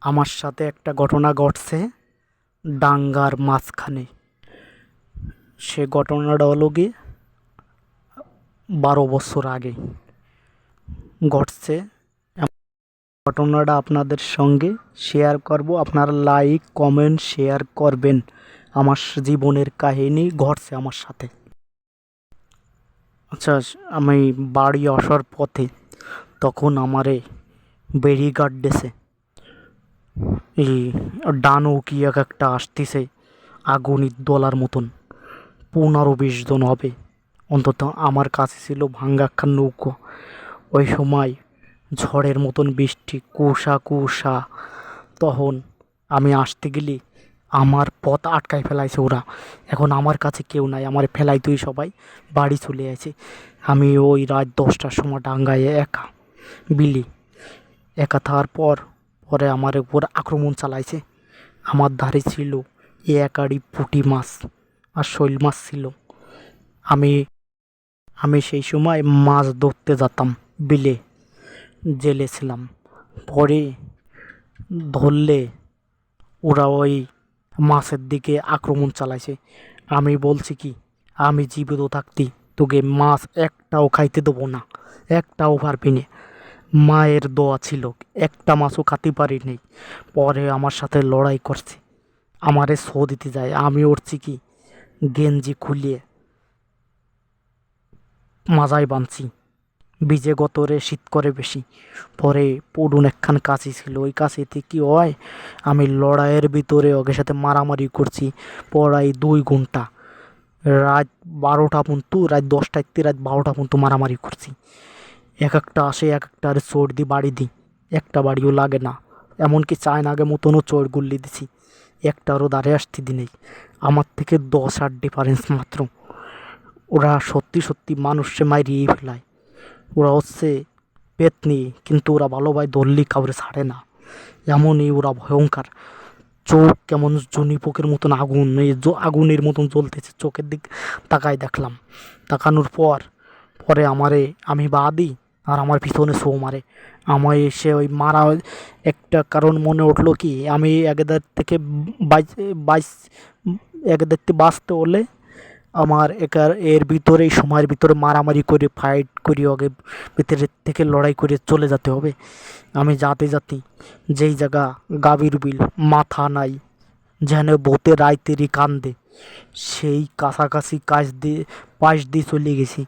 আমার সাথে একটা ঘটনা ঘটছে ডাঙ্গার মাঝখানে। সে ঘটনাটা হলো গিয়ে 12 বছর আগে ঘটছে। ঘটনাটা আপনাদের সঙ্গে শেয়ার করব, আপনারা লাইক কমেন্ট শেয়ার করবেন। আমার জীবনের কাহিনী ঘটছে আমার সাথে। আচ্ছা, আমি বাড়ি আসার পথে তখন আমারে ব্যারিগার্ড দিছে। এই ডানো কি এক একটা আসতেছে আগুনের দলার মতন, 15-20 জন হবে অন্তত। আমার কাছে ছিল ভাঙ্গা একটা নৌকো। ওই সময় ঝড়ের মতন বৃষ্টি, কুয়াশা কুয়াশা। তখন আমি আসতে গেলে আমার পথ আটকায় ফেলাইছে ওরা। এখন আমার কাছে কেউ নাই, আমার ফেলাইতেই সবাই বাড়ি চলে আসে। আমি ওই রাত 10টার সময় ডাঙ্গায় একা বিলি একা থাকার পরে আমার উপর আক্রমণ চালাইছে। আমার ধারে ছিল এক আড়ি পুঁটি মাছ আর শৈল মাছ ছিল। আমি আমি সেই সময় মাছ ধরতে যেতাম বিলে, জেলে ছিলাম। পরে ধরলে ওরা ওই মাছের দিকে আক্রমণ চালাইছে। আমি বলছি কি, আমি জীবিত থাকতে তোকে মাছ একটাও খাইতে দেবো না, একটাও পারবি না। মায়ের দোয়া ছিল, একটা মাছও খাতে পারি নেই। পরে আমার সাথে লড়াই করছে, আমারে শো দিতে যায়। আমি উঠছি কি, গেঞ্জি খুলিয়ে মাজায় বাঁধছি, ভিজে গতরে শীত করে বেশি। পরে পুরুন একখান কাঁচি ছিল, ওই কাঁচিতে কি হয়, আমি লড়াইয়ের ভিতরে ওকে সাথে মারামারি করছি প্রায় 2 ঘন্টা। রাত 12টা পর্যন্ত, রাত 10টাতে রাত 12টা পর্যন্ত মারামারি করছি। এক একটা আসে, এক একটার চোর দি বাড়ি দিই, একটা বাড়িও লাগে না। এমনকি চায়না আগে মতনও চোর গুল্লি দিছি, একটারও দাঁড়িয়ে আসতে দি নেই। আমার থেকে 10-8 ডিফারেন্স মাত্র। ওরা সত্যি সত্যি মানুষে মাইরিয়ে ফেলায়। ওরা হচ্ছে পেতনি, কিন্তু ওরা ভালোভাবে ধরলি কাউরে ছাড়ে না, এমনই ওরা ভয়ঙ্কর। চোখ কেমন জনি পোকের মতন আগুন, এই আগুনের মতন জ্বলতেছে। চোখের দিক তাকায় দেখলাম, তাকানোর পরে আমি বাদি আর আমার পিছনে শো মারে। আমায় এসে ওই মারা একটা কারণ মনে উঠলো কি, আমি একেদার থেকে বাইশ একেদার থেকে বাঁচতে হলে আমার এর ভিতরে, এই সময়ের ভিতরে মারামারি করে ফাইট করি, ওকে ভিতরের থেকে লড়াই করে চলে যেতে হবে। আমি যাতে যেই জায়গা গাভীর বিল, মাথা নাই, যেন ভূতে রাইতেরই কান্দে, সেই কাছাকাছি পাশ দিয়ে চলে গেছি।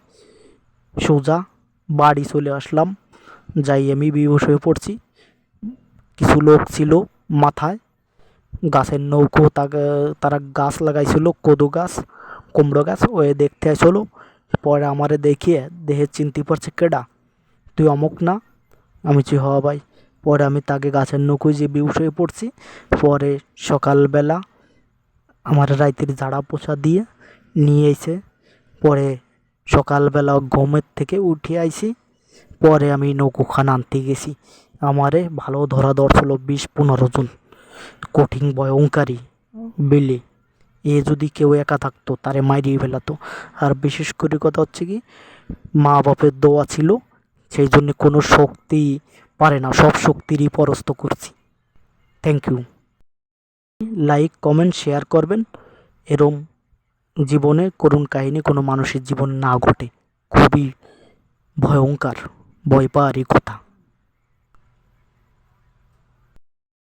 সোজা বাড়ি চলে আসলাম। যাই আমি বেহুশ হয়ে পড়ছি। কিছু লোক ছিল মাথায় গাছের নৌকো, তারা গাছ লাগাইছিল, কদু গাছ, কুমড়ো গাছ, ওয়ে দেখতে আসলো। পরে আমারে দেখিয়ে দেহে চিনতে পারছে, কেডা তুই অমুক না? আমি জি হওয়া ভাই। পরে আমি তাকে গাছের নৌকোয় যে বেহুশ হয়ে পড়ছি। পরে সকালবেলা আমার রাইতের ঝাড়া পোছা দিয়ে নিয়ে এসে, পরে সকালবেলা ঘুমের থেকে উঠে আইছি। পরে আমি নৌকোখান আনতে গেছি। আমারে ভালো ধরা ধরছিল 20-15 জন, কঠিন ভয়ঙ্করী বিলে। এ যদি কেউ একা থাকতো তারে মাইরিয়ে ফেলাতো। আর বিশেষ করে কথা হচ্ছে কি, মা বাপের দোয়া ছিল, সেই জন্য কোনো শক্তি পারে না, সব শক্তিরই পরস্ত করছি। Thank you. Like comment share করবেন। এরম জীবনে করুণ কাহিনী কোনো মানুষের জীবনে না ঘটে। খুবই ভয়ঙ্কর, ভয় পাওয়ারই কথা।